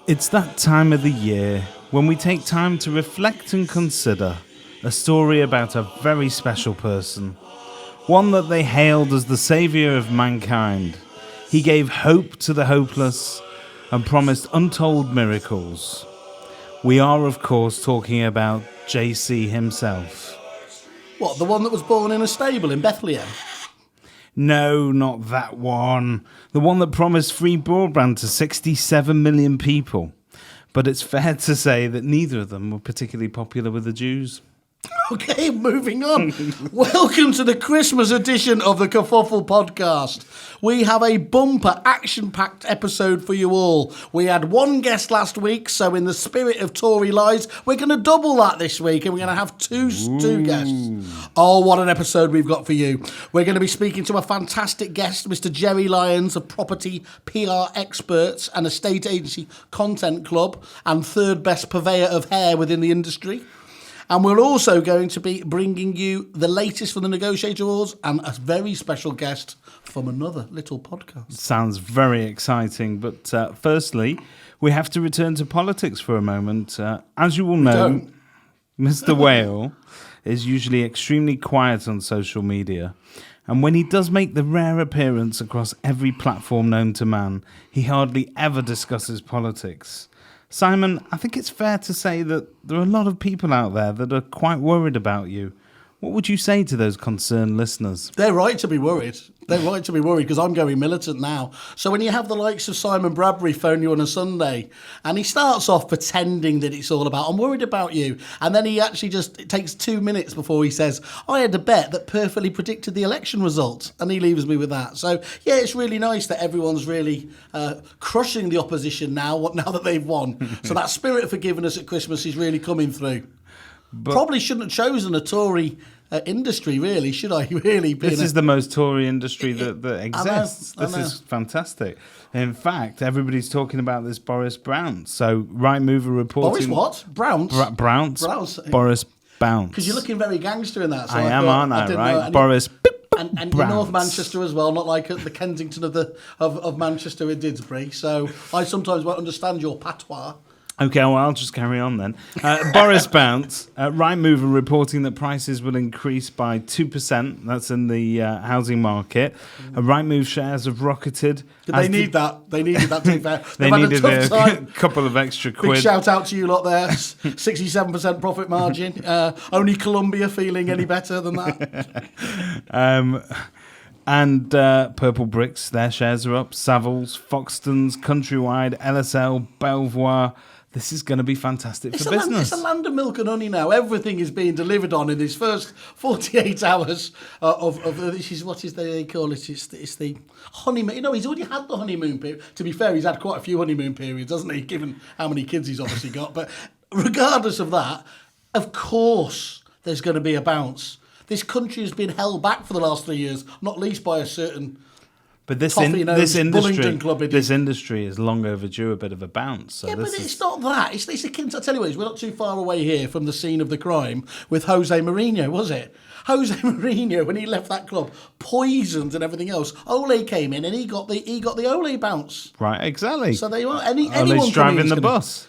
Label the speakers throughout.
Speaker 1: It's that time of the year when we take time to reflect and consider a story about a very special person, one that they hailed as the saviour of mankind. He gave hope to the hopeless and promised untold miracles. We are, of course, talking about JC himself.
Speaker 2: What, the one that was born in a stable in Bethlehem?
Speaker 1: No, not that one. The one that promised free broadband to 67 million people. But it's fair to say that neither of them were particularly popular with the Jews.
Speaker 2: Okay, moving on. Welcome to the Christmas edition of the Kerfuffle podcast. We have a bumper, action-packed episode for you all. We had one guest last week, so in the spirit of Tory lies, we're going to double that this week, and we're going to have two guests. Oh, what an episode we've got for you. We're going to be speaking to a fantastic guest, Mr. Jerry Lyons of Property PR Experts and Estate Agency Content Club, and third best purveyor of hair within the industry. And we're also going to be bringing you the latest from the Negotiator Awards and a very special guest from another little podcast.
Speaker 1: Sounds very exciting, but firstly, we have to return to politics for a moment. As you all know, Mr. Whale is usually extremely quiet on social media. And when he does make the rare appearance across every platform known to man, he hardly ever discusses politics. Simon, I think it's fair to say that there are a lot of people out there that are quite worried about you. What would you say to those concerned listeners?
Speaker 2: They're right to be worried. They're right to be worried because I'm going militant now. So when you have the likes of Simon Bradbury phone you on a Sunday and he starts off pretending that it's all about, I'm worried about you. And then he actually it takes 2 minutes before he says, I had a bet that perfectly predicted the election result. And he leaves me with that. So, yeah, it's really nice that everyone's really crushing the opposition now that they've won. So that spirit of forgiveness at Christmas is really coming through. But probably shouldn't have chosen a Tory industry, really, should I? Really?
Speaker 1: This is the most Tory industry that exists. This is fantastic. In fact, everybody's talking about this Boris Bounce. So, Right Mover reporting...
Speaker 2: Boris what? Bounce?
Speaker 1: Bounce. Boris Bounce.
Speaker 2: Because you're looking very gangster in that. So
Speaker 1: I am, aren't I? Right? Boris
Speaker 2: and you're North Manchester as well, not like the Kensington of Manchester in Didsbury. So I sometimes won't understand your patois.
Speaker 1: Okay, well, I'll just carry on then. Boris Bounce, Right Mover reporting that prices will increase by 2%. That's in the housing market. Right Move shares have rocketed.
Speaker 2: They need that. They needed that to be fair.
Speaker 1: They needed a couple of extra quid.
Speaker 2: Big shout out to you lot there. 67% profit margin. Only Colombia feeling any better than that.
Speaker 1: And Purple Bricks, their shares are up. Savills, Foxtons, Countrywide, LSL, Belvoir. This is going to be fantastic for business.
Speaker 2: It's a land of milk and honey now. Everything is being delivered on in these first 48 hours of what is they call it? It's the honeymoon. You know, he's already had the honeymoon period. To be fair, he's had quite a few honeymoon periods, hasn't he? Given how many kids he's obviously got. But regardless of that, of course, there's going to be a bounce. This country has been held back for the last 3 years, not least by a certain.
Speaker 1: But this industry is long overdue a bit of a bounce. So
Speaker 2: but it's not that. It's akin to, I tell you what, we're not too far away here from the scene of the crime with Jose Mourinho, was it? Jose Mourinho, when he left that club, poisoned and everything else. Ole came in and he got the Ole bounce.
Speaker 1: Right, exactly.
Speaker 2: So there you are.
Speaker 1: Ole's driving the bus.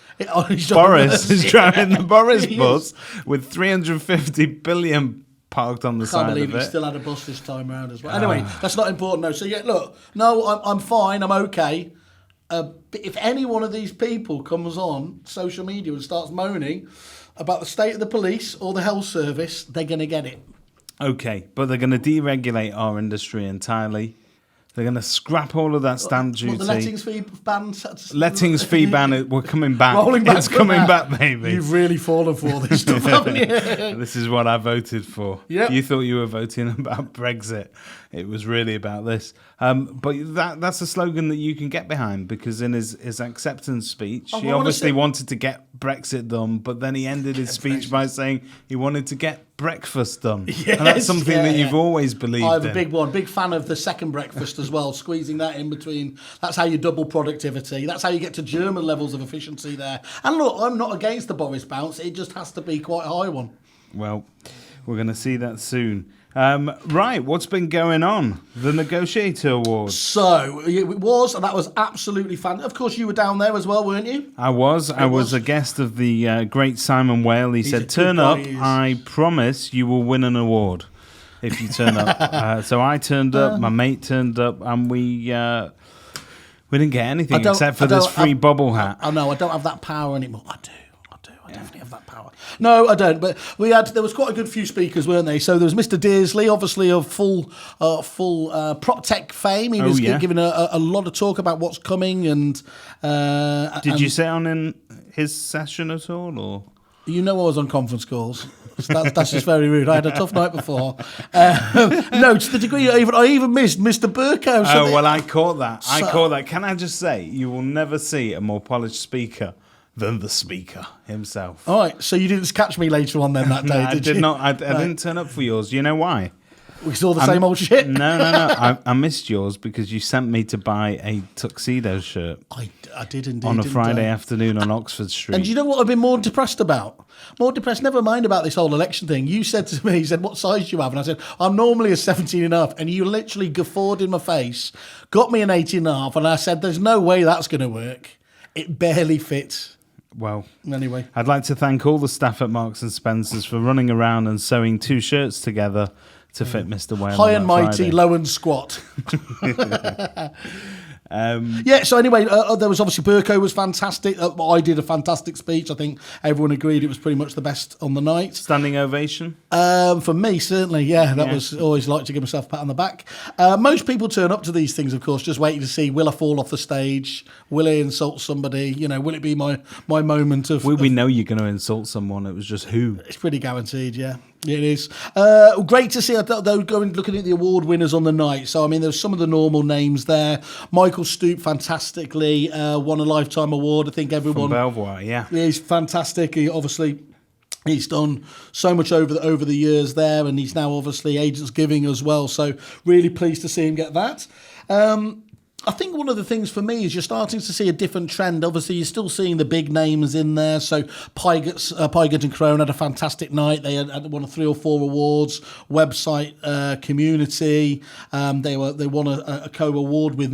Speaker 1: Boris is driving the Boris bus with 350 billion parked on the side of it. I can't believe he
Speaker 2: still had a bus this time around as well. Anyway, that's not important though. So yeah, look, no, I'm fine, I'm okay. But if any one of these people comes on social media and starts moaning about the state of the police or the health service, they're going to get it.
Speaker 1: Okay, but they're going to deregulate our industry entirely. They're going to scrap all of that stamp duty.
Speaker 2: The lettings fee ban.
Speaker 1: Lettings fee ban. We're coming back. It's coming back, baby.
Speaker 2: You've really fallen for this stuff, haven't you?
Speaker 1: This is what I voted for.
Speaker 2: Yep.
Speaker 1: You thought you were voting about Brexit. It was really about this. But that's a slogan that you can get behind because in his acceptance speech, he obviously wanted to get Brexit done, but then he ended his speech by saying he wanted to get breakfast done.
Speaker 2: Yes,
Speaker 1: and that's something that you've always believed in.
Speaker 2: I'm a big fan of the second breakfast as well, squeezing that in between. That's how you double productivity. That's how you get to German levels of efficiency there. And look, I'm not against the Boris bounce. It just has to be quite a high one.
Speaker 1: Well, we're going to see that soon. Right, what's been going on? The Negotiator Awards.
Speaker 2: So it was, and that was absolutely fun. Of course, you were down there as well, weren't you?
Speaker 1: I was a guest of the great Simon Whale. He's said, "Turn up. I promise you will win an award if you turn up." So I turned up. My mate turned up, and we didn't get anything except for this free bobble hat.
Speaker 2: I know I don't have that power anymore. I do. I definitely have that power. No, I don't. But there was quite a good few speakers, weren't they? So there was Mr. Dearsley, obviously of full prop tech fame. He was giving a lot of talk about what's coming. And
Speaker 1: did you sit on in his session at all, or?
Speaker 2: You know I was on conference calls. That's just very rude. I had a tough night before. No, to the degree I even missed Mr. Burko.
Speaker 1: Oh, well, I caught that. Can I just say, you will never see a more polished speaker than the speaker himself.
Speaker 2: All right, so you didn't catch me later on then that day,
Speaker 1: I did not. I didn't turn up for yours. You know why?
Speaker 2: We saw the same old shit.
Speaker 1: No. I missed yours because you sent me to buy a tuxedo shirt.
Speaker 2: I did indeed.
Speaker 1: On a Friday afternoon on Oxford Street.
Speaker 2: And do you know what I've been more depressed about? Never mind about this whole election thing. You said to me, what size do you have? And I said, I'm normally a 17 and a half. And you literally guffawed in my face, got me an 18 and a half. And I said, there's no way that's going to work. It barely fits.
Speaker 1: Well,
Speaker 2: anyway,
Speaker 1: I'd like to thank all the staff at Marks and Spencer's for running around and sewing 2 shirts together to fit Mr. Whale.
Speaker 2: High and mighty,
Speaker 1: Friday.
Speaker 2: low and squat. So anyway, there was obviously Burko was fantastic. I did a fantastic speech. I think everyone agreed it was pretty much the best on the night.
Speaker 1: Standing ovation?
Speaker 2: For me, certainly, That was always like to give myself a pat on the back. Most people turn up to these things, of course, just waiting to see, will I fall off the stage? Will I insult somebody? Will it be my moment of...
Speaker 1: We know you're going to insult someone. It was just who.
Speaker 2: It's pretty guaranteed, yeah. It is. Great to see, though, looking at the award winners on the night. So, I mean, there's some of the normal names there. Michael Stoop, fantastically, won a Lifetime Award. I think everyone...
Speaker 1: From Belvoir, yeah.
Speaker 2: He's fantastic. He's done so much over the years there, and he's now obviously Agents Giving as well. So, really pleased to see him get that. I think one of the things for me is you're starting to see a different trend. Obviously, you're still seeing the big names in there. So Pygott and Crone had a fantastic night. They had won 3 or 4 awards. Website Community. They won a co-award with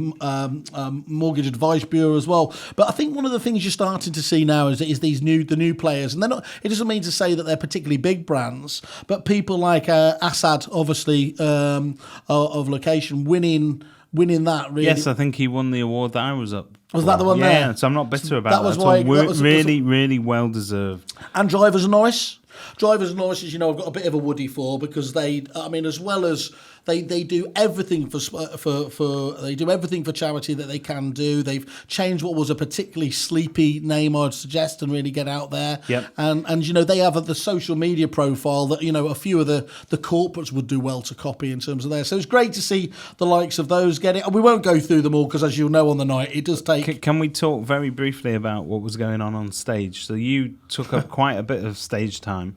Speaker 2: Mortgage Advice Bureau as well. But I think one of the things you're starting to see now is the new players, and they're not. It doesn't mean to say that they're particularly big brands, but people like Assad, obviously of Location, winning that, really.
Speaker 1: Yes, I think he won the award that I was up.
Speaker 2: Was that the one there?
Speaker 1: Yeah, so I'm not bitter about that.
Speaker 2: Was why, that was
Speaker 1: really well deserved.
Speaker 2: And Drivers and Norris. Drivers and Norris, as you know, I've got a bit of a woody for, because as well as they do everything they do everything for charity that they can do. They've changed what was a particularly sleepy name, I'd suggest, and really get out there.
Speaker 1: Yep.
Speaker 2: And they have the social media profile that a few of the corporates would do well to copy in terms of there. So it's great to see the likes of those get it. We won't go through them all because, as you'll know, on the night it does take.
Speaker 1: Can we talk very briefly about what was going on stage? So you took up quite a bit of stage time,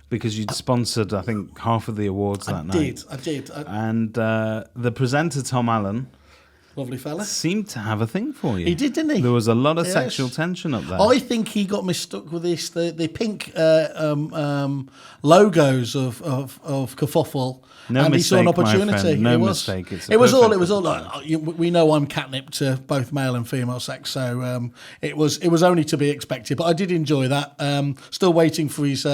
Speaker 1: because you'd sponsored, I think, half of the awards that night.
Speaker 2: I did.
Speaker 1: And the presenter, Tom Allen,
Speaker 2: lovely fella,
Speaker 1: seemed to have a thing for you.
Speaker 2: He did, didn't he?
Speaker 1: There was a lot of sexual tension up there.
Speaker 2: I think he got mistook with the pink logos of Kerfuffle.
Speaker 1: No
Speaker 2: and
Speaker 1: mistake,
Speaker 2: he saw an opportunity.
Speaker 1: No mistake.
Speaker 2: It was all. We know I'm catnip to both male and female sex, so it was only to be expected. But I did enjoy that. Still waiting for his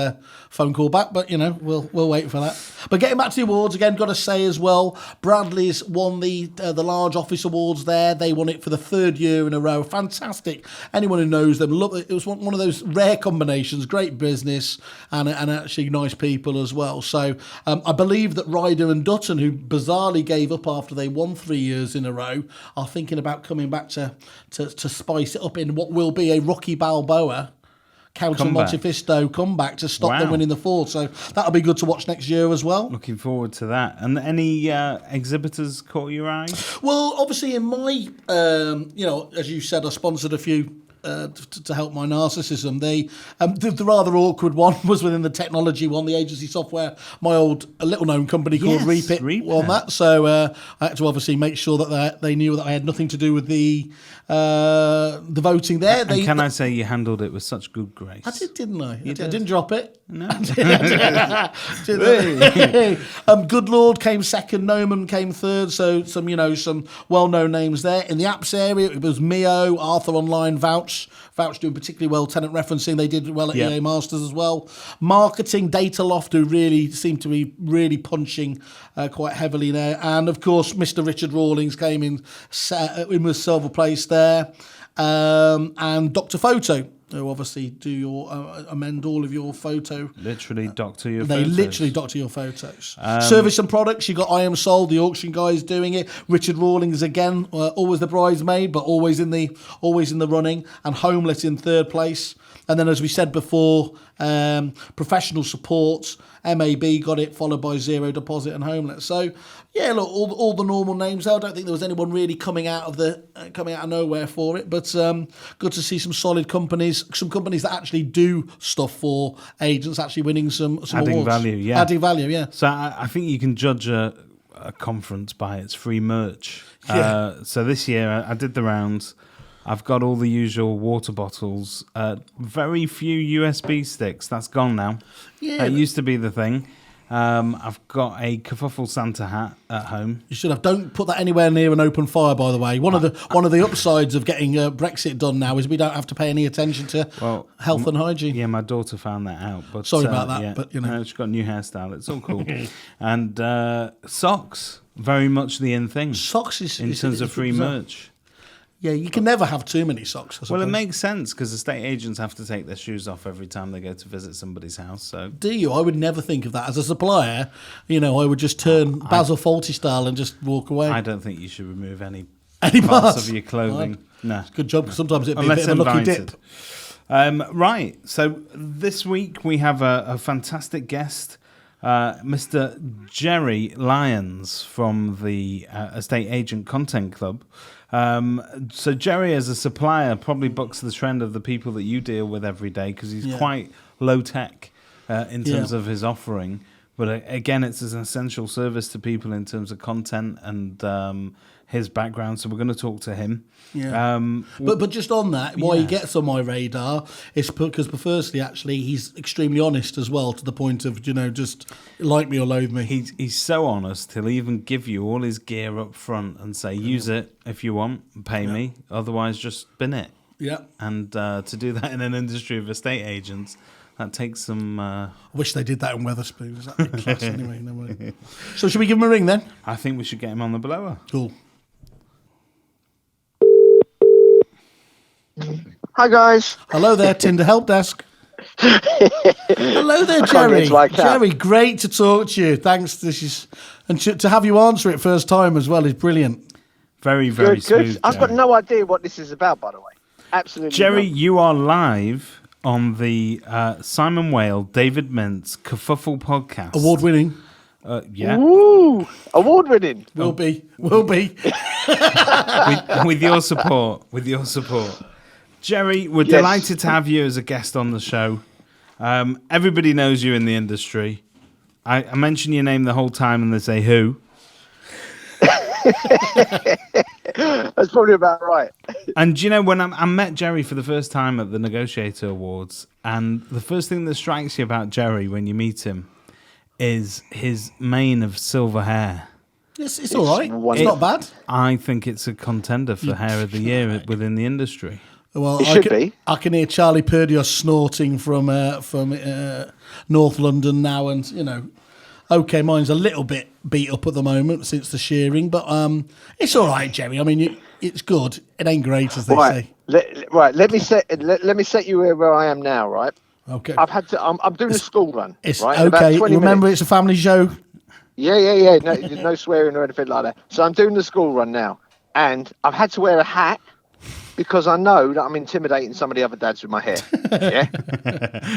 Speaker 2: phone call back, but we'll wait for that. But getting back to the awards again, got to say as well, Bradley's won the large office awards there. They won it for the 3rd year in a row. Fantastic. Anyone who knows them, look, it was one of those rare combinations. Great business and actually nice people as well. So I believe that Ryder and Dutton, who bizarrely gave up after they won 3 years in a row, are thinking about coming back to spice it up in what will be a Rocky Balboa counter Montefisto comeback to stop them winning the 4th. So that'll be good to watch next year as well.
Speaker 1: Looking forward to that. And any exhibitors caught your eye?
Speaker 2: Well, obviously in my, as you said, I sponsored a few to help my narcissism. The rather awkward one was within the technology one, the agency software. My old little known company called Reapit won that, so I had to obviously make sure that they knew that I had nothing to do with the voting there.
Speaker 1: Can I say you handled it with such good grace?
Speaker 2: I did, didn't I? I
Speaker 1: did.
Speaker 2: didn't drop it.
Speaker 1: No.
Speaker 2: Good Lord came second. Noman came third. So some well-known names there. In the apps area, it was Mio, Arthur Online, Vouch doing particularly well. Tenant referencing, they did well at EA Masters as well. Marketing, Dataloft, who really seemed to be really punching quite heavily there. And of course, Mr. Richard Rawlings came in with silver place there. And Dr. Photo, who obviously do amend all of your photo.
Speaker 1: Literally doctor your
Speaker 2: They
Speaker 1: photos.
Speaker 2: literally doctor your photos. Service and products, you got I Am Sold, the auction guys doing it. Richard Rawlings again, always the bridesmaid, but always in the running. And Homelet in third place. And then, as we said before, professional support, MAB got it, followed by Zero Deposit and Homelet. So, yeah, look, all the normal names there. I don't think there was anyone really coming out of nowhere for it. But good to see some solid companies, some companies that actually do stuff for agents, actually winning some
Speaker 1: adding
Speaker 2: awards. Adding value, yeah.
Speaker 1: So I think you can judge a conference by its free merch.
Speaker 2: Yeah.
Speaker 1: So this year I did the rounds. I've got all the usual water bottles, very few USB sticks. That's gone now.
Speaker 2: Yeah.
Speaker 1: It used to be the thing. I've got a Kerfuffle Santa hat at home.
Speaker 2: You should have. Don't put that anywhere near an open fire, by the way. One of the upsides of getting Brexit done now is we don't have to pay any attention to health and hygiene.
Speaker 1: Yeah, my daughter found that out. But
Speaker 2: sorry about that.
Speaker 1: Yeah,
Speaker 2: but
Speaker 1: no, she's got a new hairstyle. It's all cool. And socks, very much the in thing.
Speaker 2: Socks is
Speaker 1: in terms of free merch.
Speaker 2: Yeah, you can never have too many socks, I suppose.
Speaker 1: Well, it makes sense because estate agents have to take their shoes off every time they go to visit somebody's house. So,
Speaker 2: do you? I would never think of that as a supplier. I would just turn Basil Fawlty style and just walk away.
Speaker 1: I don't think you should remove any
Speaker 2: parts
Speaker 1: parts of your clothing. No,
Speaker 2: good job. Sometimes it'd be a bit of a lucky dip.
Speaker 1: Right. So this week we have a fantastic guest. Mr. Jerry Lyons from the Estate Agent Content Club. So Jerry, as a supplier, probably bucks the trend of the people that you deal with every day because he's quite low tech in terms of his offering. But again, it's an essential service to people in terms of content and his background. So we're going to talk to him.
Speaker 2: Yeah. But just on that, why he gets on my radar is because, firstly, actually, he's extremely honest as well, to the point of, just like me or loathe me.
Speaker 1: He's so honest, he'll even give you all his gear up front and say, use it if you want, and pay me, otherwise just bin it.
Speaker 2: Yeah.
Speaker 1: And to do that in an industry of estate agents, that takes some... I
Speaker 2: wish they did that in Wetherspoons. That'd be class anyway. No. So should we give him a ring then?
Speaker 1: I think we should get him on the blower.
Speaker 2: Cool.
Speaker 3: Hi guys.
Speaker 2: Hello there, Tinder Help Desk. Hello there, Jerry. Jerry, great to talk to you. Thanks. And to have you answer it first time as well is brilliant.
Speaker 1: Very, very smooth.
Speaker 3: I've got no idea what this is about, by the way. Absolutely.
Speaker 1: Jerry, you are live on the Simon Whale, David Mintz Kerfuffle podcast.
Speaker 2: Award winning.
Speaker 1: Yeah.
Speaker 3: Ooh, award winning.
Speaker 2: Will be.
Speaker 1: with your support. Jerry, we're delighted to have you as a guest on the show. Everybody knows you in the industry. I mention your name the whole time and they say who.
Speaker 3: That's probably about right.
Speaker 1: And when I met Jerry for the first time at the Negotiator Awards, and the first thing that strikes you about Jerry when you meet him is his mane of silver hair.
Speaker 2: It's all right. It's not bad.
Speaker 1: I think it's a contender for hair of the year within the industry.
Speaker 2: Well,
Speaker 3: I
Speaker 2: can hear Charlie Purdios snorting from North London now, and okay, mine's a little bit beat up at the moment since the shearing, but it's all right, Jerry. I mean, it's good. It ain't great, as they say.
Speaker 3: Let me set you where I am now. Right.
Speaker 2: Okay.
Speaker 3: I've had to. I'm doing a school run.
Speaker 2: It's
Speaker 3: right?
Speaker 2: okay. Remember, it's a family show.
Speaker 3: Yeah. No swearing or anything like that. So I'm doing the school run now, and I've had to wear a hat because I know that I'm intimidating some of the other dads with my hair. Yeah,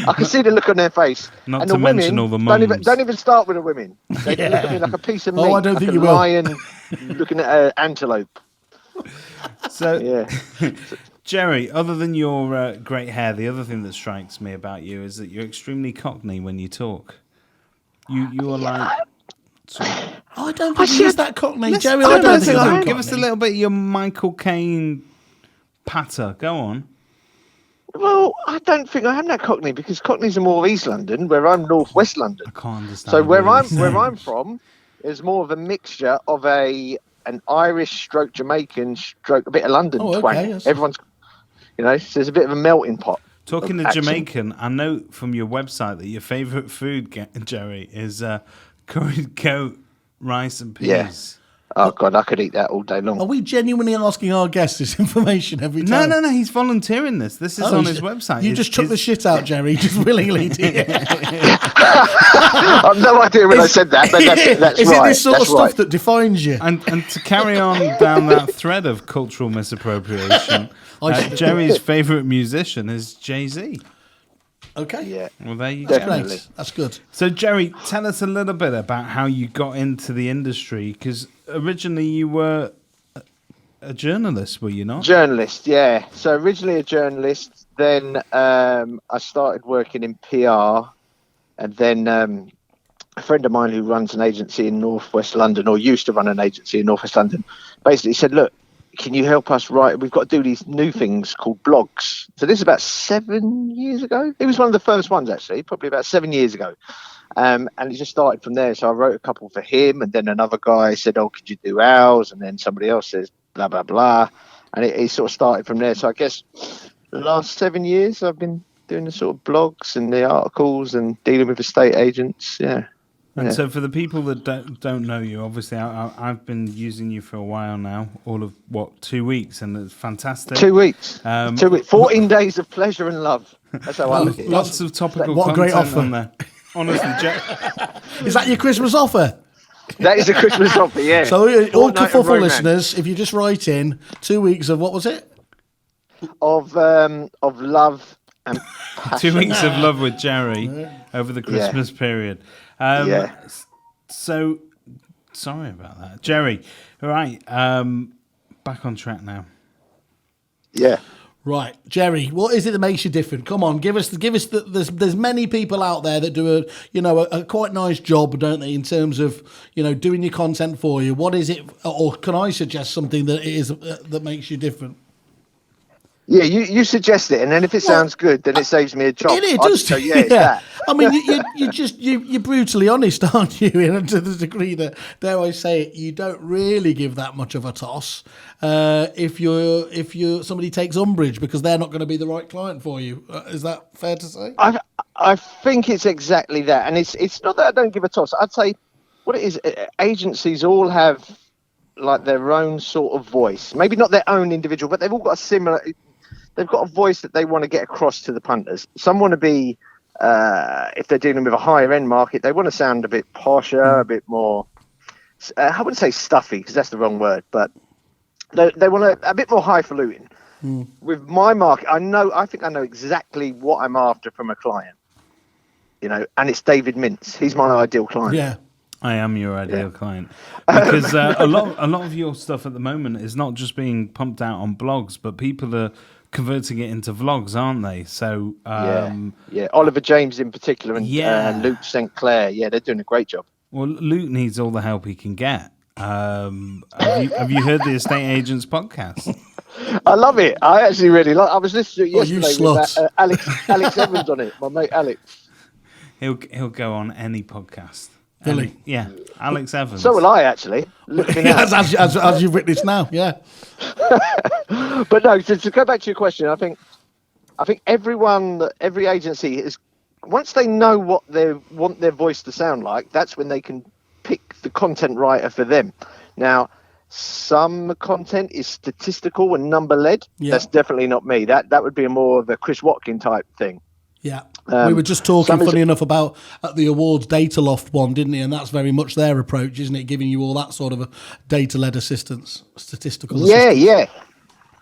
Speaker 3: I can see the look on their face.
Speaker 1: Not
Speaker 3: and
Speaker 1: to
Speaker 3: the
Speaker 1: mention
Speaker 3: women
Speaker 1: all the mums.
Speaker 3: don't even start with the women. They look at me like a piece of meat.
Speaker 2: I don't
Speaker 3: like
Speaker 2: think
Speaker 3: a
Speaker 2: you will.
Speaker 3: lion looking at an antelope.
Speaker 1: So,
Speaker 3: yeah.
Speaker 1: Jerry, other than your great hair, the other thing that strikes me about you is that you're extremely cockney when you talk. You are like...
Speaker 2: I don't think he is that cockney, Jerry.
Speaker 3: I don't think I am.
Speaker 1: Give us a little bit of your Michael Caine patter. Go on.
Speaker 3: Well, I don't think I am that cockney because cockneys are more East London, where I'm North West London.
Speaker 1: I can't understand.
Speaker 3: So where
Speaker 1: what you're saying.
Speaker 3: I'm from is more of a mixture of an Irish stroke Jamaican stroke a bit of London twang.
Speaker 2: Yes.
Speaker 3: Everyone's, so there's a bit of a melting pot.
Speaker 1: Talking of
Speaker 3: accent.
Speaker 1: Jamaican, I know from your website that your favourite food, Jerry, is curried goat, rice and peas.
Speaker 3: Yeah. Oh, God, I could eat that all day long.
Speaker 2: Are we genuinely asking our guests this information every time?
Speaker 1: No, he's volunteering this. This is on his website.
Speaker 2: You just took the shit out, Jerry, just willingly, did you?
Speaker 3: I've no idea when I said that, but that's
Speaker 2: is
Speaker 3: right.
Speaker 2: Is it this sort
Speaker 3: that's
Speaker 2: of stuff
Speaker 3: right.
Speaker 2: that defines you?
Speaker 1: And to carry on down that thread of cultural misappropriation, Jerry's favourite musician is Jay-Z.
Speaker 2: Okay.
Speaker 3: Yeah.
Speaker 1: Well, there you
Speaker 3: Definitely.
Speaker 1: go.
Speaker 2: Great. That's good.
Speaker 1: So, Jerry, tell us a little bit about how you got into the industry, because originally you were a journalist, were you not?
Speaker 3: Journalist, yeah. So originally a journalist, then I started working in PR, and then a friend of mine who runs an agency in Northwest London, or used to run an agency in Northwest London, basically said, look, can you help us write? We've got to do these new things called blogs. So this is about 7 years ago. It was one of the first ones, actually, probably about 7 years ago. And it just started from there. So I wrote a couple for him, and then another guy said, oh, could you do ours? And then somebody else says, blah, blah, blah. And it sort of started from there. So I guess the last 7 years I've been doing the sort of blogs and the articles and dealing with estate agents. Yeah.
Speaker 1: And so for the people that don't know you, obviously I've been using you for a while now, all of, 2 weeks, and it's fantastic.
Speaker 3: 2 weeks. 2 weeks. 14 days of pleasure and love. That's how I look at it.
Speaker 1: Lots of topical
Speaker 2: What a
Speaker 1: content
Speaker 2: great offer.
Speaker 1: on there. Honestly,
Speaker 2: Is that your Christmas offer?
Speaker 3: That is a Christmas offer, yeah.
Speaker 2: So all
Speaker 3: Fortnight of
Speaker 2: Kerfuffle
Speaker 3: romance.
Speaker 2: listeners, if you just write in 2 weeks of, what was it?
Speaker 3: Of love and passion.
Speaker 1: 2 weeks of love with Jerry over the Christmas period. So, sorry about that. Jerry, all right, back on track now.
Speaker 3: Yeah.
Speaker 2: Right, Jerry, what is it that makes you different? Come on, give us there's many people out there that do a quite nice job, don't they, in terms of, doing your content for you. What is it, or can I suggest something that it is that makes you different?
Speaker 3: Yeah, you suggest it, and then if it sounds good, then it saves me a job.
Speaker 2: It does.
Speaker 3: So it's that.
Speaker 2: I mean, you're brutally honest, aren't you? To the degree that, dare I say it, you don't really give that much of a toss if somebody takes umbrage because they're not going to be the right client for you. Is that fair to say?
Speaker 3: I think it's exactly that, and it's not that I don't give a toss. I'd say what it is. Agencies all have like their own sort of voice. Maybe not their own individual, but they've all got a similar. They've got a voice that they want to get across to the punters. Some want to be, if they're dealing with a higher end market, they want to sound a bit posher, a bit more, I wouldn't say stuffy because that's the wrong word, but they want a bit more highfalutin. With my market, I think I know exactly what I'm after from a client, and it's David Mintz. He's my ideal client.
Speaker 2: Yeah.
Speaker 1: I am your ideal client because a lot of your stuff at the moment is not just being pumped out on blogs, but people are converting it into vlogs, aren't they? So
Speaker 3: yeah, Oliver James in particular, and Luke St. Clair. Yeah, they're doing a great job.
Speaker 1: Well, Luke needs all the help he can get. Have you heard the Estate Agents podcast?
Speaker 3: I love it. I actually really like. I was listening to it
Speaker 2: you
Speaker 3: yesterday with
Speaker 2: slut.
Speaker 3: Alex Evans on it. My mate Alex.
Speaker 1: He'll go on any podcast.
Speaker 2: Really?
Speaker 1: Yeah, Alex Evans.
Speaker 3: So will I actually. Look at me now.
Speaker 2: as you've witnessed now, yeah.
Speaker 3: But no, to go back to your question, I think every agency is, once they know what they want their voice to sound like, that's when they can pick the content writer for them. Now, some content is statistical and number led.
Speaker 2: Yeah.
Speaker 3: That's definitely not me. That would be more of a Chris Watkin type thing.
Speaker 2: Yeah. We were just talking,
Speaker 3: some is-
Speaker 2: funny enough, about at the awards data loft one, didn't he? And that's very much their approach, isn't it? Giving you all that sort of a data-led assistance, statistical assistance.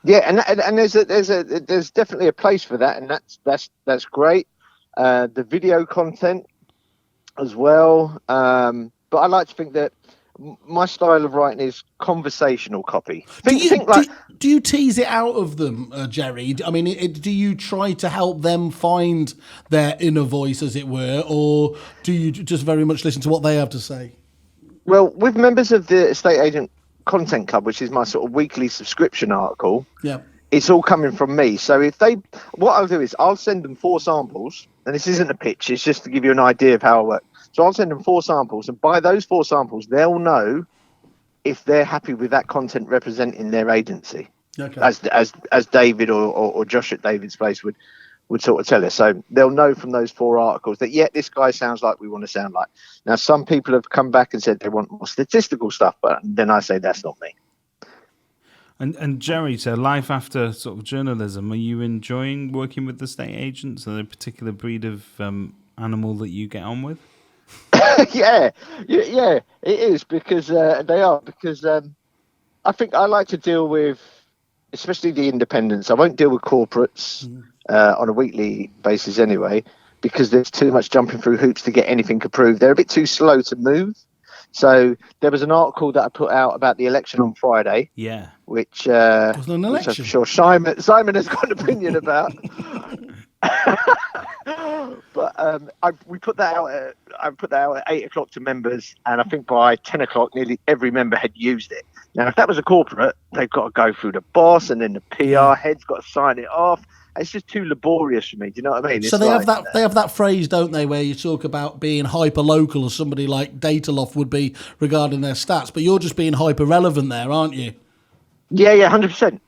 Speaker 3: Yeah. And there's definitely a place for that, and that's great. The video content as well. But I like to think that my style of writing is conversational copy.
Speaker 2: Do you tease it out of them, Jerry? I mean, do you try to help them find their inner voice, as it were, or do you just very much listen to what they have to say?
Speaker 3: Well, with members of the Estate Agent Content Club, which is my sort of weekly subscription article,
Speaker 2: yeah,
Speaker 3: it's all coming from me. So what I'll do is I'll send them 4 samples, and this isn't a pitch, it's just to give you an idea of how I work. So I'll send them 4 samples, and by those 4 samples, they'll know if they're happy with that content representing their agency.
Speaker 2: okay.
Speaker 3: As David or Josh at David's place would sort of tell us. So they'll know from those 4 articles that, yeah, this guy sounds like we want to sound like. Now, some people have come back and said they want more statistical stuff, but then I say that's not me.
Speaker 1: And Jerry, so life after sort of journalism, are you enjoying working with the estate agents? Are there a particular breed of animal that you get on with?
Speaker 3: yeah, it is, because they are, because I think I like to deal with, especially the independents. I won't deal with corporates on a weekly basis anyway, because there's too much jumping through hoops to get anything approved. They're a bit too slow to move. So there was an article that I put out about the election on Friday.
Speaker 1: Yeah.
Speaker 2: Which
Speaker 3: Which
Speaker 2: an election.
Speaker 3: I'm sure Simon has got an opinion about. But we put that out. I put that out at 8:00 to members, and I think by 10:00, nearly every member had used it. Now, if that was a corporate, they've got to go through the boss, and then the PR head's got to sign it off. It's just too laborious for me. Do you know what I mean?
Speaker 2: So they have that phrase, don't they, where you talk about being hyper local, or somebody like Dataloft would be regarding their stats, but you're just being hyper relevant there, aren't you?
Speaker 3: Yeah, 100%.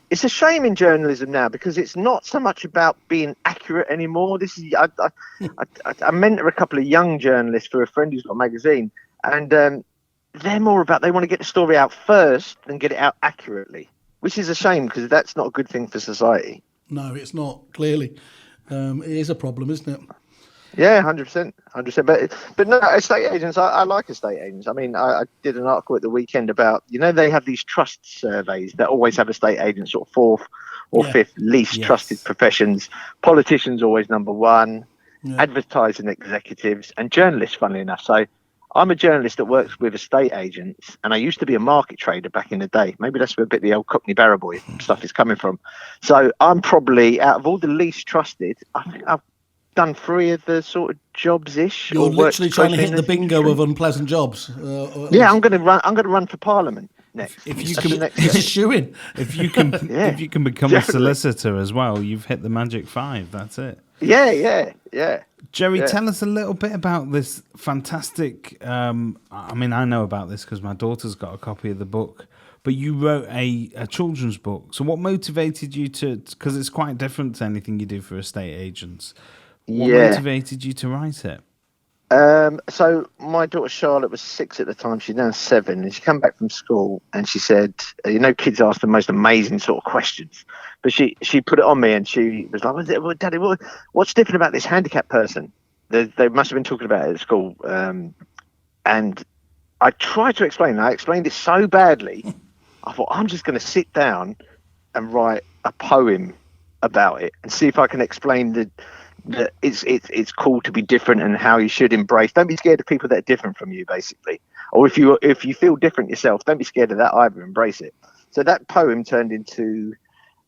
Speaker 3: It's a shame in journalism now, because it's not so much about being accurate anymore. I mentor a couple of young journalists for a friend who's got a magazine, and they're more about, they want to get the story out first and get it out accurately, which is a shame, because that's not a good thing for society.
Speaker 2: No, it's not, clearly. It is a problem, isn't it?
Speaker 3: Yeah, 100%. But no, estate agents, I like estate agents. I mean, I did an article at the weekend about, they have these trust surveys that always have estate agents sort of 4th or 5th least trusted professions. Politicians always number 1, advertising executives, and journalists, funnily enough. So I'm a journalist that works with estate agents, and I used to be a market trader back in the day. Maybe that's where a bit of the old Cockney Barrowboy stuff is coming from. So I'm probably, out of all the least trusted, I think I've done 3 of the sort of jobs-ish.
Speaker 2: You're literally trying to hit the bingo of unpleasant jobs.
Speaker 3: I'm going to run for Parliament next.
Speaker 1: If you can,
Speaker 2: it's a shoo-in.
Speaker 1: If you can become a solicitor as well, you've hit the magic 5. That's it.
Speaker 3: Yeah.
Speaker 1: Jerry, tell us a little bit about this fantastic. I mean, I know about this because my daughter's got a copy of the book. But you wrote a children's book. So what motivated you to? Because it's quite different to anything you do for estate agents. What motivated you to write it?
Speaker 3: So my daughter Charlotte was 6 at the time. She's now 7, and she came back from school and she said, kids ask the most amazing sort of questions, but she put it on me and she was like, well, Daddy, what's different about this handicapped person? They must have been talking about it at school. And I tried to explain. I explained it so badly. I thought, I'm just going to sit down and write a poem about it and see if I can explain that it's cool to be different and how you should embrace. Don't be scared of people that are different from you, basically. Or if you feel different yourself, don't be scared of that either. Embrace it. So that poem turned into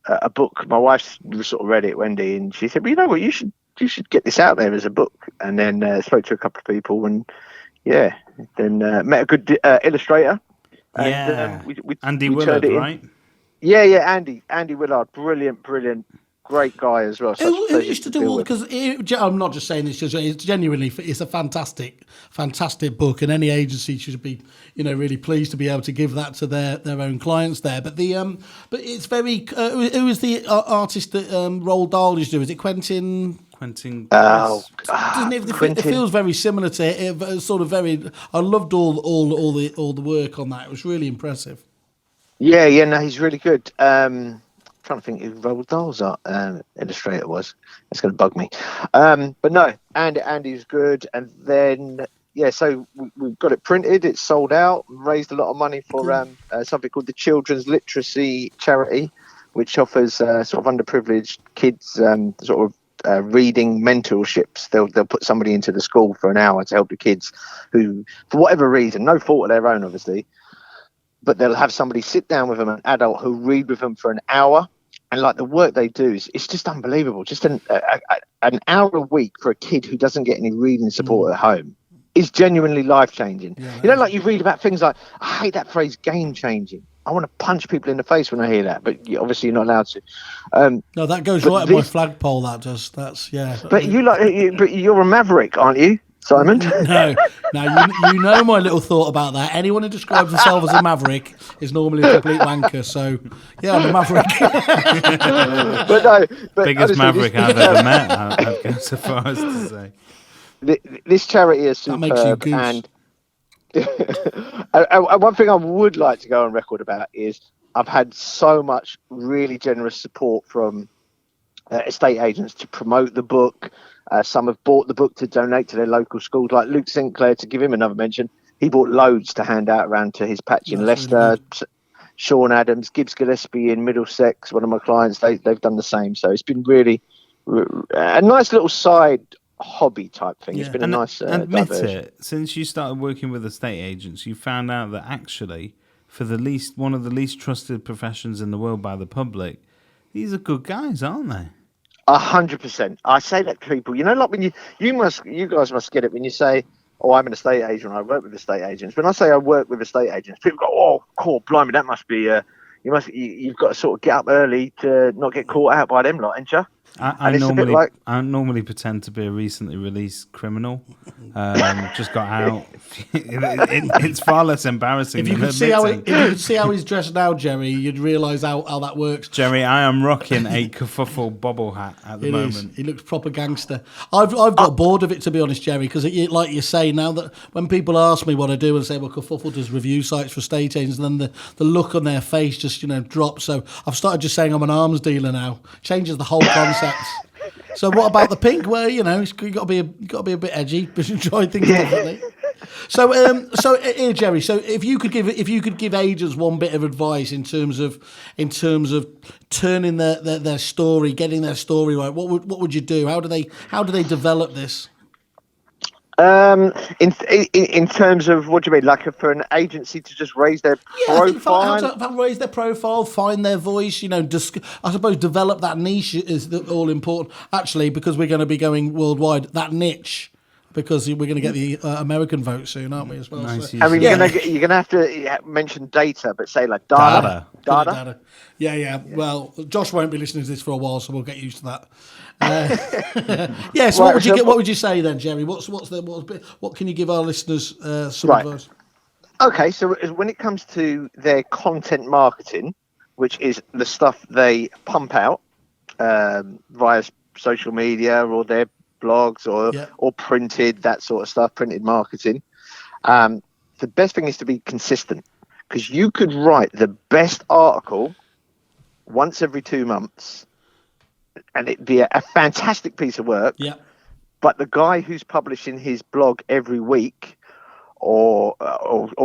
Speaker 3: a book. My wife sort of read it, Wendy, and she said, well, you know what, you should get this out there as a book. And then spoke to a couple of people, and then met a good illustrator. And,
Speaker 1: Andy Willard, right?
Speaker 3: Yeah, Andy Willard, brilliant, great guy as well.
Speaker 2: Who used to do all, because I'm not just saying this because it's genuinely, it's a fantastic book, and any agency should be, really pleased to be able to give that to their own clients there. But but it's very. Who is the artist that Roald Dahl used to do? Is it Quentin? Doesn't it feels very similar to it. Sort of very. I loved all the work on that. It was really impressive.
Speaker 3: Yeah, no, he's really good. Trying to think who Roald Dahl's illustrator was. That's going to bug me. But no, Andy's good. And then, so we've got it printed. It's sold out. Raised a lot of money for something called the Children's Literacy Charity, which offers sort of underprivileged kids sort of reading mentorships. They'll put somebody into the school for an hour to help the kids who, for whatever reason, no fault of their own, obviously, but they'll have somebody sit down with them, an adult who read with them for an hour. And like the work they do is it's just unbelievable. Just an hour a week for a kid who doesn't get any reading support at home is genuinely life-changing. Yeah, like you read about things like, I hate that phrase, game-changing. I want to punch people in the face when I hear that, but obviously you're not allowed to.
Speaker 2: No, that goes right on my flagpole. That does. That's yeah.
Speaker 3: But you're a maverick, aren't you, Simon?
Speaker 2: No. Now you know my little thought about that. Anyone who describes themselves as a maverick is normally a complete wanker. So yeah, I'm a maverick.
Speaker 3: but
Speaker 1: biggest maverick I've ever met. I'd go so far as to say.
Speaker 3: This charity is superb,
Speaker 2: that makes you goose.
Speaker 3: And one thing I would like to go on record about is I've had so much really generous support from estate agents to promote the book. Some have bought the book to donate to their local schools, like Luke Sinclair, to give him another mention. He bought loads to hand out around to his patch in Leicester. Really, Sean Adams, Gibbs Gillespie in Middlesex, one of my clients, they've done the same. So it's been really a nice little side hobby type thing. It's been a nice
Speaker 1: admit
Speaker 3: diversion.
Speaker 1: it, since you started working with estate agents, you found out that actually for one of the least trusted professions in the world by the public, these are good guys, aren't they?
Speaker 3: 100%. I say that to people, like when you guys must get it when you say, oh, I'm an estate agent, I work with estate agents. When I say I work with estate agents, people go, oh, cool, blimey, that must be you've got to sort of get up early to not get caught out by them lot, ain't you?
Speaker 1: I normally pretend to be a recently released criminal. Just got out. It's far less embarrassing.
Speaker 2: If you could see how he's dressed now, Jerry, you'd realise how that works.
Speaker 1: Jerry, I am rocking a kerfuffle bobble hat at the moment.
Speaker 2: He looks proper gangster. I've got bored of it, to be honest, Jerry, because like you say, now that when people ask me what I do and say, well, Kerfuffle does review sites for estate agents, and then the look on their face just drops. So I've started just saying I'm an arms dealer now. Changes the whole concept. So what about the pink? Well, you got to be a bit edgy, but try things differently. So here, Jerry. So if you could give agents one bit of advice in terms of turning their story, getting their story right, what would you do? How do they develop this?
Speaker 3: In terms of what do you mean, like for an agency to just raise their profile?
Speaker 2: How to raise their profile, find their voice, I suppose develop that niche is all important, actually, because we're going to be going worldwide, that niche, because we're going to get the American vote soon, aren't we, as well?
Speaker 1: Nice.
Speaker 2: So,
Speaker 3: I mean, you're going to have to mention data, but say like data.
Speaker 2: Yeah. Well, Josh won't be listening to this for a while, so we'll get used to that. So what would you say then, Jerry? What can you give our listeners some advice?
Speaker 3: Okay, so when it comes to their content marketing, which is the stuff they pump out via social media or their blogs or printed, that sort of stuff, printed marketing, the best thing is to be consistent, because you could write the best article once every 2 months and it'd be a fantastic piece of work.
Speaker 2: Yeah.
Speaker 3: But the guy who's publishing his blog every week or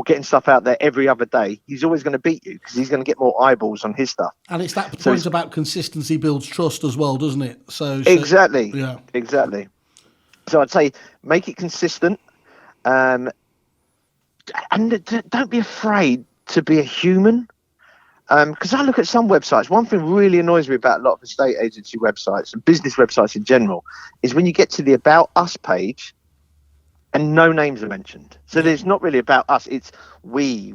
Speaker 3: getting stuff out there every other day, he's always going to beat you, because he's going to get more eyeballs on his stuff.
Speaker 2: And it's that point about consistency builds trust as well, doesn't it? So
Speaker 3: exactly.
Speaker 2: Yeah.
Speaker 3: Exactly. So I'd say make it consistent, and don't be afraid to be a human. Because I look at some websites, one thing really annoys me about a lot of estate agency websites and business websites in general is when you get to the About Us page and no names are mentioned. So there's not really about us. It's we.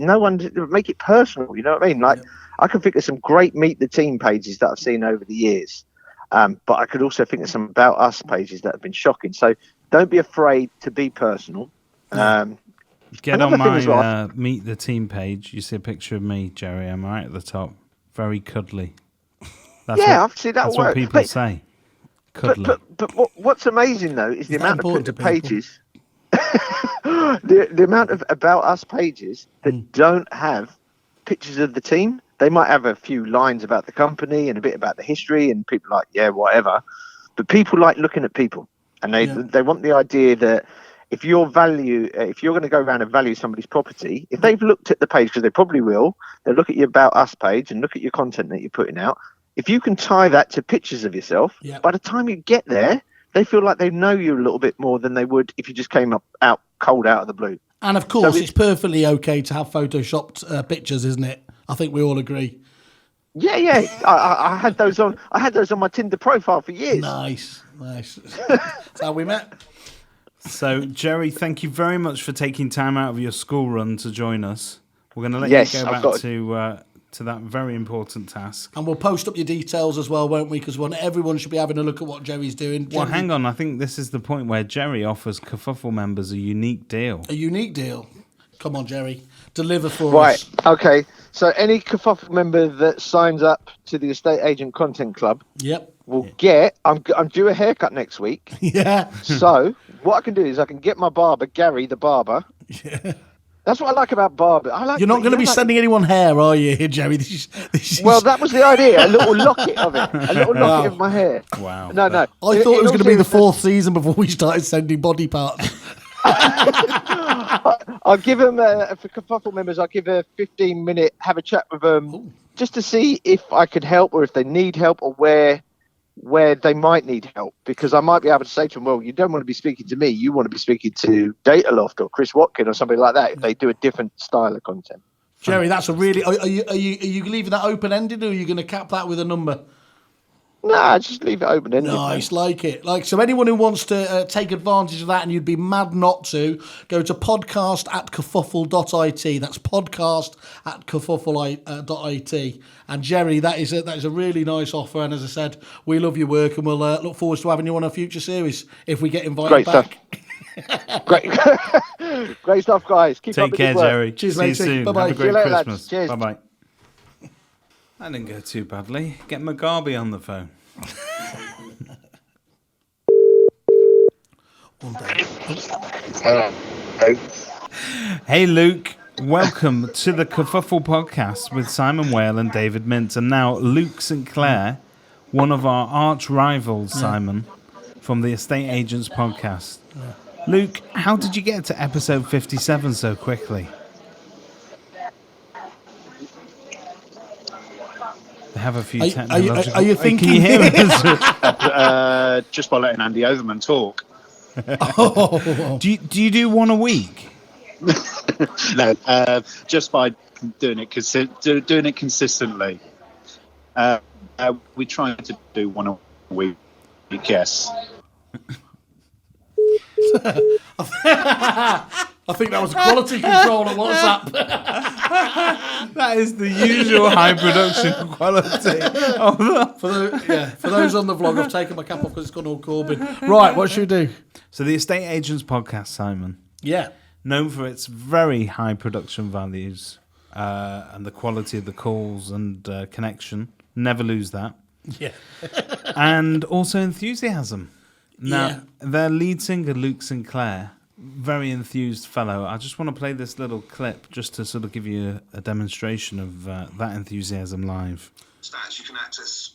Speaker 3: No one, make it personal. You know what I mean? Like, I can think of some great Meet the Team pages that I've seen over the years. But I could also think of some About Us pages that have been shocking. So don't be afraid to be personal.
Speaker 1: Get on my Meet the Team page. You see a picture of me, Jerry. I'm right at the top. Very cuddly.
Speaker 3: I've seen that
Speaker 1: That's
Speaker 3: work.
Speaker 1: what people say. Cuddly.
Speaker 3: But what's amazing, though, is the amount of pages, the amount of About Us pages that don't have pictures of the team. They might have a few lines about the company and a bit about the history, and people are like, yeah, whatever. But people like looking at people, and they want the idea that if you're going to go around and value somebody's property, if they've looked at the page, because they probably will, they'll look at your About Us page and look at your content that you're putting out. if you can tie that to pictures of yourself, by the time you get there, they feel like they know you a little bit more than they would if you just came out cold out of the blue.
Speaker 2: And of course, it's perfectly okay to have photoshopped pictures, isn't it? I think we all agree.
Speaker 3: Yeah. I had those on. I had those on my Tinder profile for years.
Speaker 2: Nice. That's how we met.
Speaker 1: So, Jerry, thank you very much for taking time out of your school run to join us. We're going to let you go back to that very important task.
Speaker 2: And we'll post up your details as well, won't we? Because everyone should be having a look at what Jerry's doing.
Speaker 1: Well, hang on. I think this is the point where Jerry offers Kerfuffle members a unique deal.
Speaker 2: A unique deal? Come on, Jerry. Deliver for us.
Speaker 3: Right, okay. So any Kerfuffle member that signs up to the Estate Agent Content Club will get... I'm due a haircut next week.
Speaker 2: Yeah.
Speaker 3: So what I can do is I can get my barber, Gary the barber. Yeah. That's what I like about barber.
Speaker 2: You're not going to be sending anyone hair, are you, Jerry? This is...
Speaker 3: Well, that was the idea. A little locket of it. A little locket of my hair.
Speaker 1: Wow.
Speaker 3: No.
Speaker 2: I thought it was going to be the fourth season before we started sending body parts.
Speaker 3: I'll give them, for Kerfuffle members, I'll give a 15-minute, have a chat with them just to see if I could help or if they need help or where they might need help, because I might be able to say to them, well, you don't want to be speaking to me, you want to be speaking to Dataloft or Chris Watkin or somebody like that if they do a different style of content.
Speaker 2: Jerry, that's a really... Are you leaving that open-ended, or are you going to cap that with a number?
Speaker 3: Nah, just leave it open-ended.
Speaker 2: Nice, like it. So anyone who wants to take advantage of that, and you'd be mad not to, go to podcast@kerfuffle.it. That's podcast@kerfuffle.it. And Jerry, that is a really nice offer. And as I said, we love your work, and we'll look forward to having you on a future series if we get invited back.
Speaker 3: Great stuff, guys. Keep
Speaker 1: Take care, Jerry.
Speaker 2: Cheers,
Speaker 1: See you
Speaker 2: mate.
Speaker 1: soon.
Speaker 2: Bye-bye.
Speaker 1: Have a great Christmas.
Speaker 3: Cheers.
Speaker 1: Bye-bye. That didn't go too badly. Get Mugabe on the phone. Hey, Luke. Welcome to the Kerfuffle podcast with Simon Whale and David Mintz. And now Luke Sinclair, one of our arch rivals, Simon, from the Estate Agents podcast. Luke, how did you get to episode 57 so quickly? They have a few technological...
Speaker 2: Are you thinking...
Speaker 1: Can you hear us?
Speaker 4: Just by letting Andy Overman talk.
Speaker 1: Do you do one a week?
Speaker 4: No, just by doing it consistently. We try to do one a week, yes.
Speaker 2: I think that was quality control at WhatsApp.
Speaker 1: That is the usual high production quality.
Speaker 2: For those on the vlog, I've taken my cap off because it's gone all Corbyn. Right, what should we do?
Speaker 1: So the Estate Agents podcast, Simon.
Speaker 2: Yeah.
Speaker 1: Known for its very high production values and the quality of the calls and connection. Never lose that.
Speaker 2: Yeah.
Speaker 1: And also enthusiasm. Now, their lead singer, Luke Sinclair, very enthused fellow. I just want to play this little clip just to sort of give you a demonstration of that enthusiasm live.
Speaker 5: Stats you can access,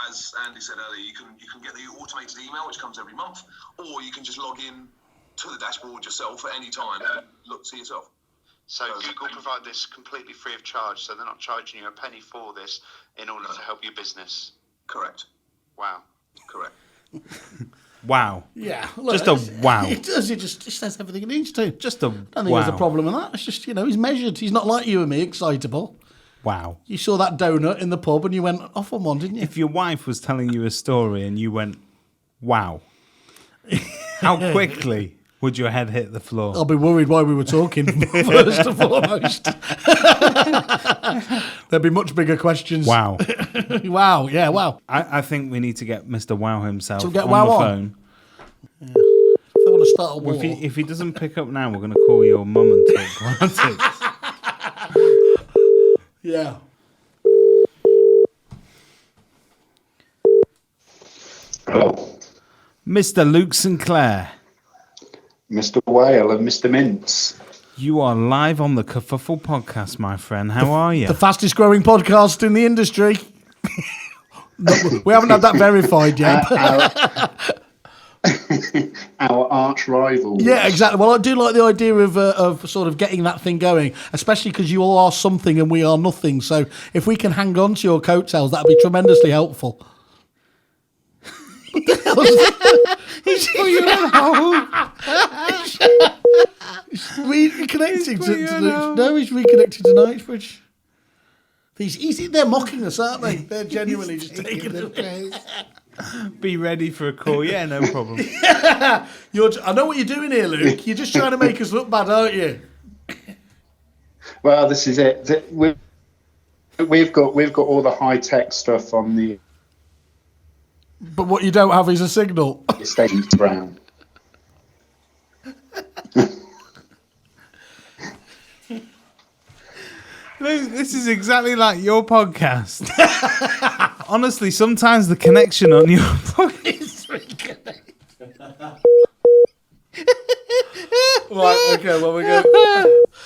Speaker 5: as Andy said earlier, you can get the automated email which comes every month, or you can just log in to the dashboard yourself at any time and see yourself.
Speaker 6: So Google provide this completely free of charge, so they're not charging you a penny for this in order to help your business.
Speaker 5: Correct.
Speaker 6: Wow.
Speaker 5: Correct.
Speaker 1: Wow.
Speaker 2: Yeah. Look,
Speaker 1: just a wow.
Speaker 2: It does. It just says everything it needs to.
Speaker 1: Just a
Speaker 2: I don't think there's a problem with that. It's just, he's measured. He's not like you and me, excitable.
Speaker 1: Wow.
Speaker 2: You saw that donut in the pub and you went off on one, didn't you?
Speaker 1: If your wife was telling you a story and you went, wow, how quickly would your head hit the floor?
Speaker 2: I'll be worried while we were talking, first and foremost. There'd be much bigger questions.
Speaker 1: Wow.
Speaker 2: Wow, yeah, wow.
Speaker 1: I think we need to get Mr. Wow himself
Speaker 2: To get
Speaker 1: on
Speaker 2: Wow
Speaker 1: the
Speaker 2: on?
Speaker 1: phone.
Speaker 2: Yeah. If they want to start a war.
Speaker 1: If he doesn't pick up now, we're going to call your mum and talk politics.
Speaker 2: Yeah.
Speaker 7: Hello.
Speaker 1: Mr. Luke Sinclair.
Speaker 7: Mr. Whale and Mr. Mintz.
Speaker 1: You are live on the Kerfuffle podcast, my friend. How are you?
Speaker 2: The fastest growing podcast in the industry. No, we haven't had that verified yet.
Speaker 7: Our arch rivals.
Speaker 2: Yeah, exactly. Well, I do like the idea of sort of getting that thing going, especially because you all are something and we are nothing. So if we can hang on to your coattails, that'd be tremendously helpful. Reconnecting no, he's reconnecting to Knightsbridge. They're mocking us, aren't they? They're genuinely just taking the piss.
Speaker 1: Be ready for a call. Yeah, no problem.
Speaker 2: I know what you're doing here, Luke. You're just trying to make us look bad, aren't you?
Speaker 7: Well, this is it. We've got all the high tech stuff on the
Speaker 2: But what you don't have is a signal.
Speaker 7: station brown.
Speaker 1: Luke, this is exactly like your podcast. Honestly, sometimes the connection on your podcast.
Speaker 2: Right, okay, well, we go.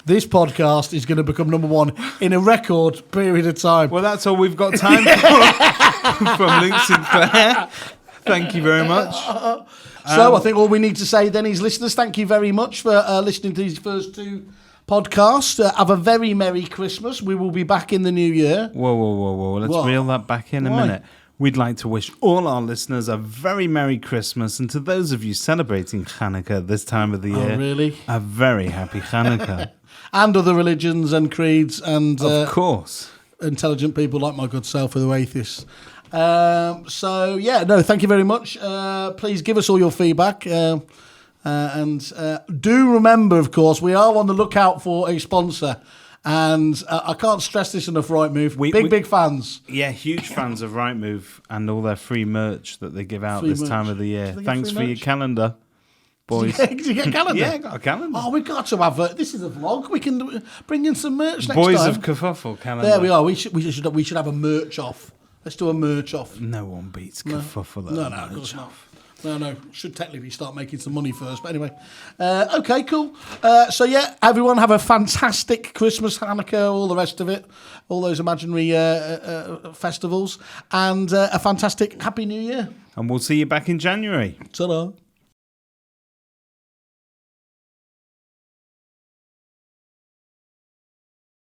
Speaker 2: This podcast is going to become number one in a record period of time.
Speaker 1: Well, that's all we've got time for from Luke Sinclair. Thank you very much.
Speaker 2: So I think all we need to say then is, listeners, thank you very much for listening to these first two podcasts. Have a very Merry Christmas. We will be back in the new year.
Speaker 1: Whoa. Let's reel that back in a minute. We'd like to wish all our listeners a very Merry Christmas, and to those of you celebrating Hanukkah this time of the year,
Speaker 2: really?
Speaker 1: A very happy Hanukkah.
Speaker 2: And other religions and creeds and
Speaker 1: Of course.
Speaker 2: intelligent people like my good self who are atheists. Thank you very much. Please give us all your feedback. And do remember, of course, we are on the lookout for a sponsor. And I can't stress this enough, Rightmove. Big fans.
Speaker 1: Yeah, huge fans of Rightmove and all their free merch that they give out
Speaker 2: Free
Speaker 1: this
Speaker 2: merch.
Speaker 1: time of the year.
Speaker 2: Do they get
Speaker 1: Thanks
Speaker 2: free
Speaker 1: for your
Speaker 2: merch?
Speaker 1: calendar, boys.
Speaker 2: Did you get a calendar?
Speaker 1: Yeah, I got a calendar.
Speaker 2: Oh, we've got to have this is a vlog. We can bring in some merch next
Speaker 1: Boys
Speaker 2: time.
Speaker 1: of Kerfuffle calendar.
Speaker 2: There we are. We should have a merch off. Let's do a merch off.
Speaker 1: No one beats Kerfuffle.
Speaker 2: No, of course not. No. Should technically start making some money first. But anyway. Okay, cool. Everyone have a fantastic Christmas, Hanukkah, all the rest of it. All those imaginary festivals. And a fantastic Happy New Year.
Speaker 1: And we'll see you back in January.
Speaker 2: Ta-da.